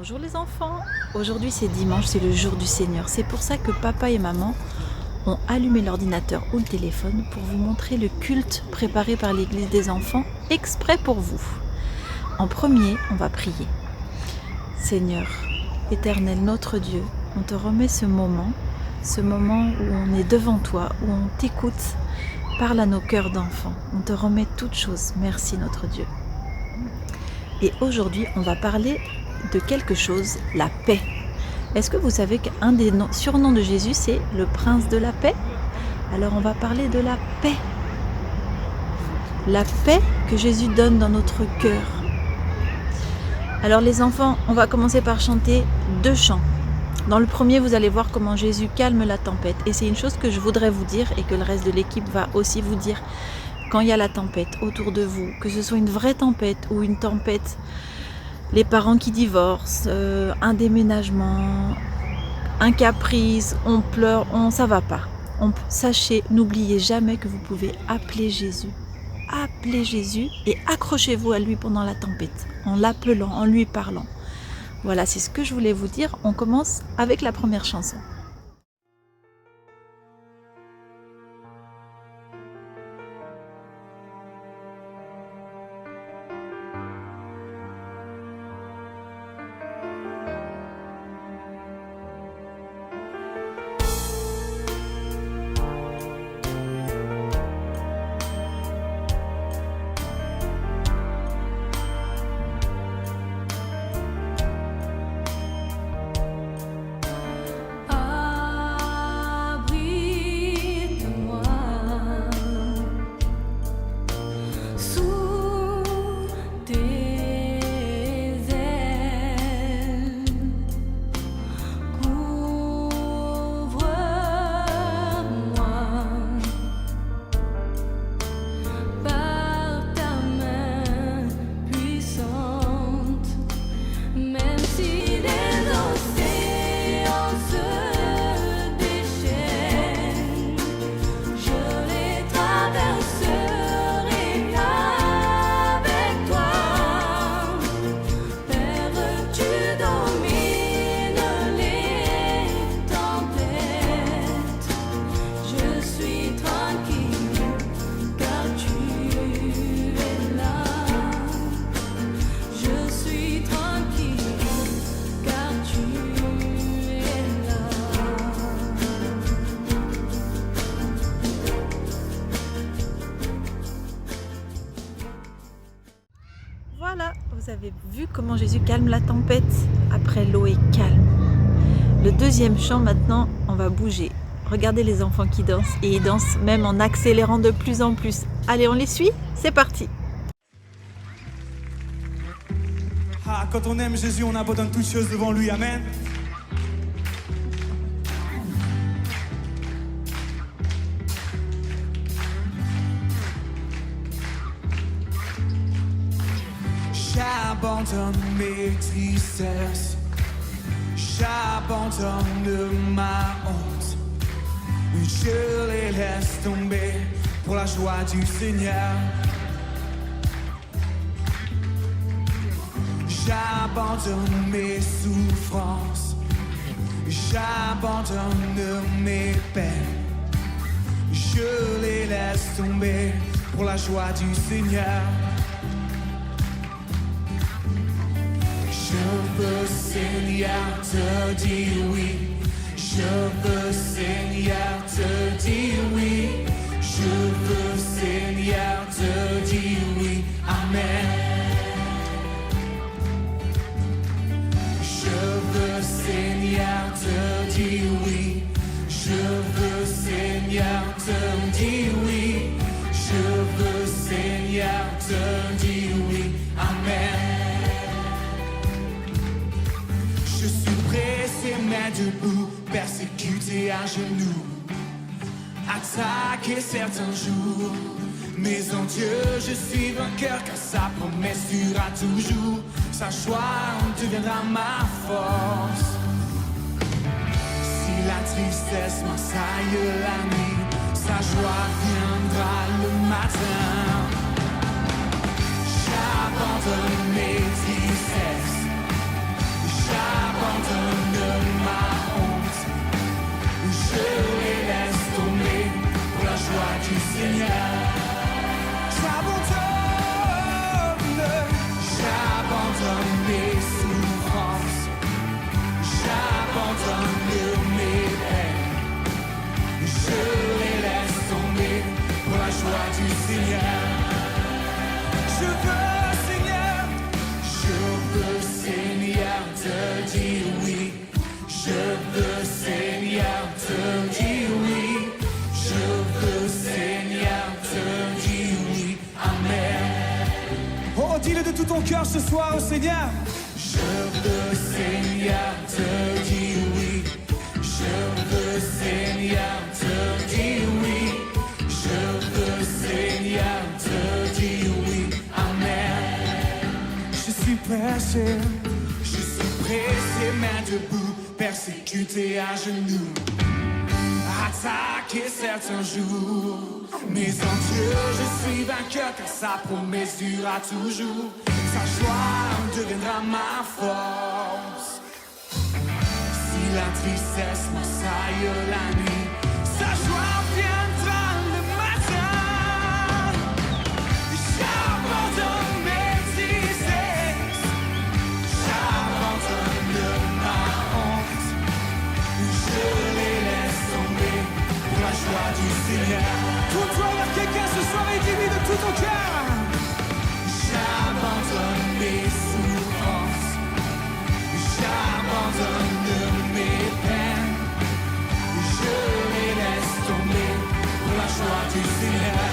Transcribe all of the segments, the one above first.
Bonjour les enfants, aujourd'hui c'est dimanche, c'est le jour du Seigneur. C'est pour ça que papa et maman ont allumé l'ordinateur ou le téléphone pour vous montrer le culte préparé par l'église des enfants exprès pour vous. En premier, on va prier. Seigneur, éternel notre Dieu, on te remet ce moment où on est devant toi, où on t'écoute, parle à nos cœurs d'enfants. On te remet toutes choses. Merci notre Dieu. Et aujourd'hui, on va parler de quelque chose, la paix. Est-ce que vous savez qu'un des surnoms de Jésus, c'est le prince de la paix? Alors on va parler de la paix. La paix que Jésus donne dans notre cœur. Alors les enfants, on va commencer par chanter 2 chants. Dans le premier, vous allez voir comment Jésus calme la tempête. Et c'est une chose que je voudrais vous dire et que le reste de l'équipe va aussi vous dire. Quand il y a la tempête autour de vous, que ce soit une vraie tempête ou une tempête, les parents qui divorcent, un déménagement, un caprice, on pleure, ça va pas. Sachez, n'oubliez jamais que vous pouvez appeler Jésus. Appelez Jésus et accrochez-vous à lui pendant la tempête, en l'appelant, en lui parlant. Voilà, c'est ce que je voulais vous dire. On commence avec la première chanson. Voilà, vous avez vu comment Jésus calme la tempête. Après, l'eau est calme. Le deuxième chant, maintenant, on va bouger. Regardez les enfants qui dansent. Et ils dansent même en accélérant de plus en plus. Allez, on les suit? C'est parti! Ah, quand on aime Jésus, on abandonne toutes choses devant lui. Amen. J'abandonne mes tristesses, j'abandonne ma honte, je les laisse tomber pour la joie du Seigneur. J'abandonne mes souffrances, j'abandonne mes peines, je les laisse tomber pour la joie du Seigneur. Je veux, Seigneur, te dire oui. Je veux, Seigneur, te dire oui. Je veux, Seigneur, te dire oui. Amen. Je veux, Seigneur, te dire oui. Je veux, Seigneur, te dire oui. Je veux, Seigneur, te dire oui. Amen. Je suis pressé mais debout, persécuté à genoux, attaqué certains jours. Mais en Dieu je suis vainqueur, car sa promesse durera toujours. Sa joie deviendra ma force. Si la tristesse m'assaille la nuit, sa joie viendra le matin. J'abandonne mes tristesses, tout ton cœur ce soir au Seigneur. Je veux, Seigneur, te dire oui. Je veux, Seigneur, te dire oui. Je veux, Seigneur, te dire oui. Amen. Je suis pressé, main debout, persécuté à genoux, attaqué certains jours. Mais en Dieu, je suis vainqueur, car sa promesse durera toujours. Sa joie deviendra ma force. Si la tristesse m'assaille la nuit, sa joie viendra le matin. J'abandonne mes tristesses, j'abandonne ma honte. Je les laisse tomber pour la joie du Seigneur. Tourne-toi vers quelqu'un ce soir et dis-lui de tout ton cœur. J'abandonne mes souffrances, j'abandonne mes peines. Je les laisse tomber pour la joie du Seigneur.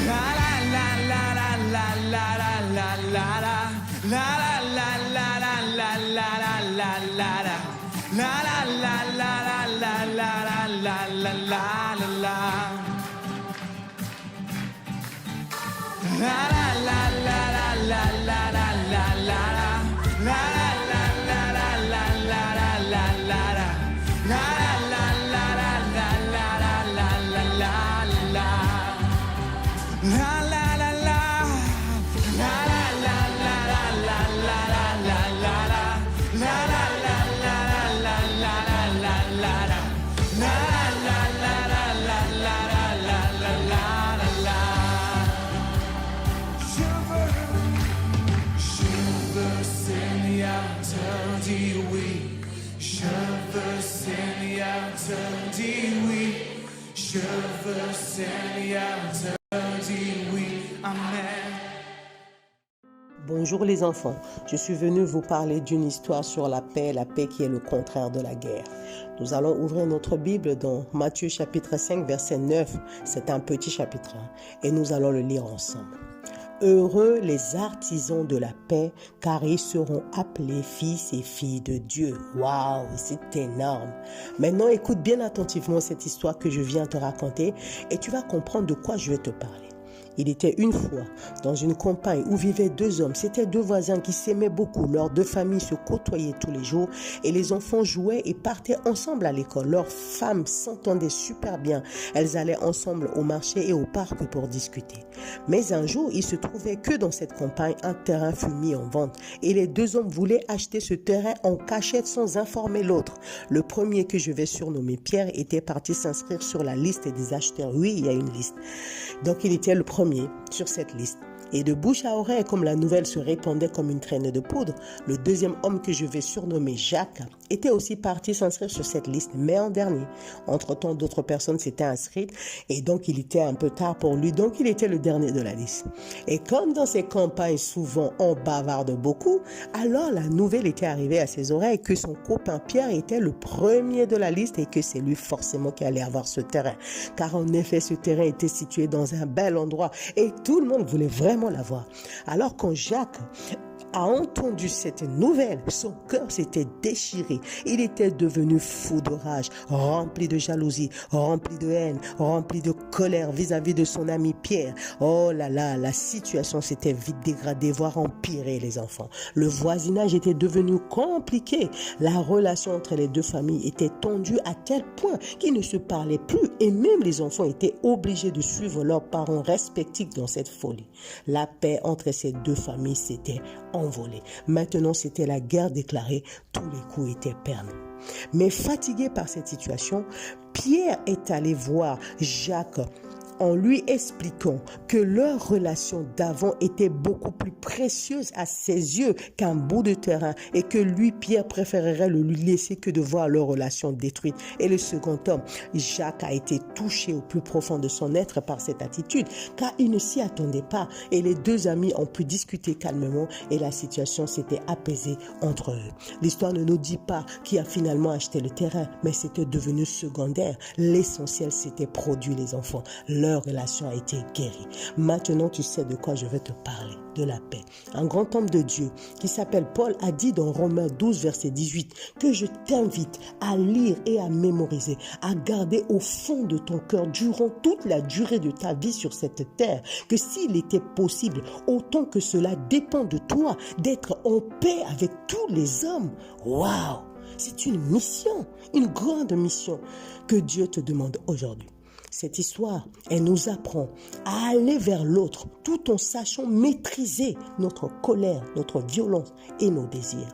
La la la la la la la la la la la la la la la la la la la la. La la la la la la la la la la la la. La la la la la la la la la la. La la la la la la la la la la. La la la la la la la la la la la. La la la la. La la la la la la la la la la. La la la la la la la la la la. La la la la la la la la la la. Je veux, Seigneur, te dire oui. Je veux, Seigneur, te dire oui. Je veux, Seigneur, te dire oui. Amen. Bonjour les enfants, je suis venu vous parler d'une histoire sur la paix qui est le contraire de la guerre. Nous allons ouvrir notre Bible dans Matthieu chapitre 5 verset 9, c'est un petit chapitre et nous allons le lire ensemble. Heureux les artisans de la paix, car ils seront appelés fils et filles de Dieu. Waouh, c'est énorme. Maintenant, écoute bien attentivement cette histoire que je viens te raconter et tu vas comprendre de quoi je vais te parler. Il était une fois dans une campagne où vivaient deux hommes. C'étaient deux voisins qui s'aimaient beaucoup. Leurs deux familles se côtoyaient tous les jours et les enfants jouaient et partaient ensemble à l'école. Leurs femmes s'entendaient super bien. Elles allaient ensemble au marché et au parc pour discuter. Mais un jour, il se trouvait que dans cette campagne, un terrain fut mis en vente et les deux hommes voulaient acheter ce terrain en cachette sans informer l'autre. Le premier, que je vais surnommer Pierre, était parti s'inscrire sur la liste des acheteurs. Oui, il y a une liste. Donc, il était le premier sur cette liste. Et de bouche à oreille, comme la nouvelle se répandait comme une traînée de poudre, le deuxième homme, que je vais surnommer Jacques, était aussi parti s'inscrire sur cette liste, mais en dernier. Entre-temps, d'autres personnes s'étaient inscrites et donc il était un peu tard pour lui, donc il était le dernier de la liste. Et comme dans ces campagnes, souvent on bavarde beaucoup, alors la nouvelle était arrivée à ses oreilles que son copain Pierre était le premier de la liste et que c'est lui forcément qui allait avoir ce terrain. Car en effet, ce terrain était situé dans un bel endroit et tout le monde voulait vraiment l'avoir. Alors quand Jacques a entendu cette nouvelle, son cœur s'était déchiré. Il était devenu fou de rage, rempli de jalousie, rempli de haine, rempli de colère vis-à-vis de son ami Pierre. Oh là là, la situation s'était vite dégradée, voire empirée, les enfants. Le voisinage était devenu compliqué. La relation entre les deux familles était tendue à tel point qu'ils ne se parlaient plus et même les enfants étaient obligés de suivre leurs parents respectifs dans cette folie. La paix entre ces deux familles s'était envolée. Maintenant, c'était la guerre déclarée. Tous les coups étaient permis. Mais fatigué par cette situation, Pierre est allé voir Jacques en lui expliquant que leur relation d'avant était beaucoup plus précieuse à ses yeux qu'un bout de terrain et que lui, Pierre, préférerait le lui laisser que de voir leur relation détruite. Et le second homme, Jacques, a été touché au plus profond de son être par cette attitude, car il ne s'y attendait pas. Et les deux amis ont pu discuter calmement et la situation s'était apaisée entre eux. L'histoire ne nous dit pas qui a finalement acheté le terrain, mais c'était devenu secondaire. L'essentiel s'était produit, les enfants. leur relation a été guérie. Maintenant, tu sais de quoi je vais te parler, de la paix. Un grand homme de Dieu qui s'appelle Paul a dit dans Romains 12, verset 18, que je t'invite à lire et à mémoriser, à garder au fond de ton cœur durant toute la durée de ta vie sur cette terre, que s'il était possible, autant que cela dépend de toi, d'être en paix avec tous les hommes. Waouh! C'est une mission, une grande mission que Dieu te demande aujourd'hui. Cette histoire, elle nous apprend à aller vers l'autre tout en sachant maîtriser notre colère, notre violence et nos désirs.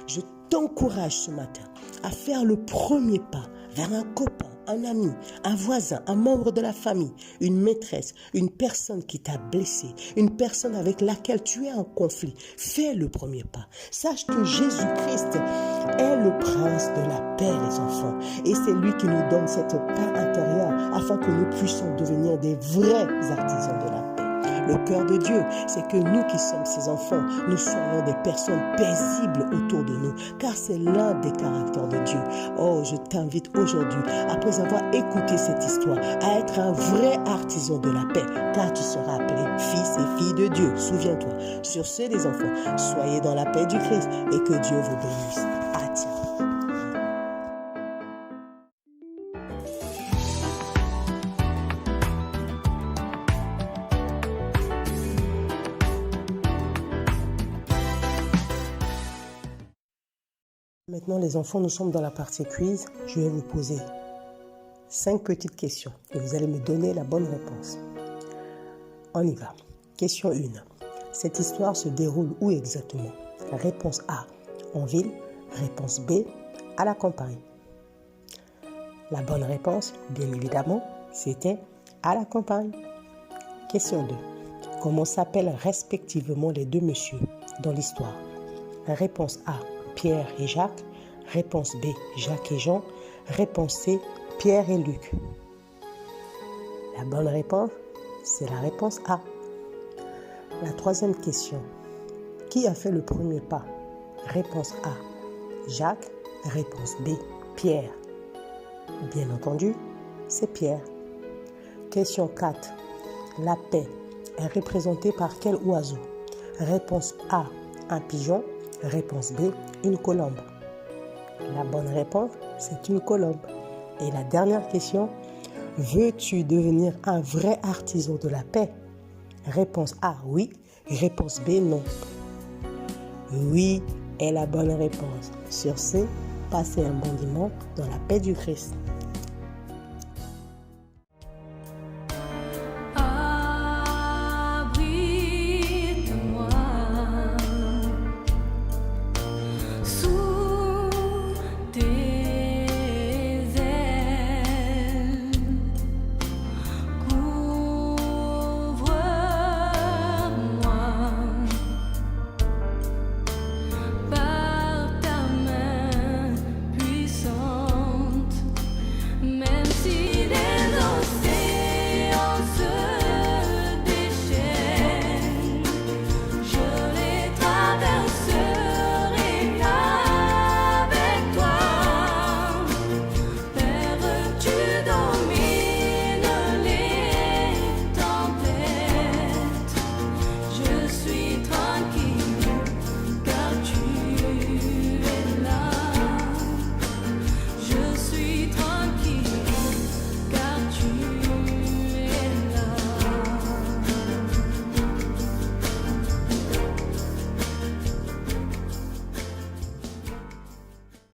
Je t'encourage ce matin à faire le premier pas vers un copain, un ami, un voisin, un membre de la famille, une maîtresse, une personne qui t'a blessé, une personne avec laquelle tu es en conflit. Fais le premier pas. Sache que Jésus-Christ est le prince de la paix, les enfants. Et c'est lui qui nous donne cette paix intérieure afin que nous puissions devenir des vrais artisans de la paix. Le cœur de Dieu, c'est que nous qui sommes ses enfants, nous soyons des personnes paisibles autour de nous, car c'est l'un des caractères de Dieu. Oh, je t'invite aujourd'hui, après avoir écouté cette histoire, à être un vrai artisan de la paix, car tu seras appelé fils et fille de Dieu. Souviens-toi, sur ce, les enfants, soyez dans la paix du Christ et que Dieu vous bénisse. Maintenant, les enfants, nous sommes dans la partie quiz. Je vais vous poser 5 petites questions et vous allez me donner la bonne réponse. On y va. Question 1. Cette histoire se déroule où exactement? Réponse A, en ville. Réponse B, à la campagne. La bonne réponse, bien évidemment, c'était à la campagne. Question 2. Comment s'appellent respectivement les deux messieurs dans l'histoire? Réponse A, Pierre et Jacques. Réponse B, Jacques et Jean. Réponse C, Pierre et Luc. La bonne réponse, c'est la réponse A. La troisième question. Qui a fait le premier pas? Réponse A, Jacques. Réponse B, Pierre. Bien entendu, c'est Pierre. Question 4. La paix est représentée par quel oiseau? Réponse A, un pigeon. Réponse B, une colombe. La bonne réponse, c'est une colombe. Et la dernière question, veux-tu devenir un vrai artisan de la paix? Réponse A, oui. Réponse B, non. Oui est la bonne réponse. Sur ce, passez un bon dimanche dans la paix du Christ.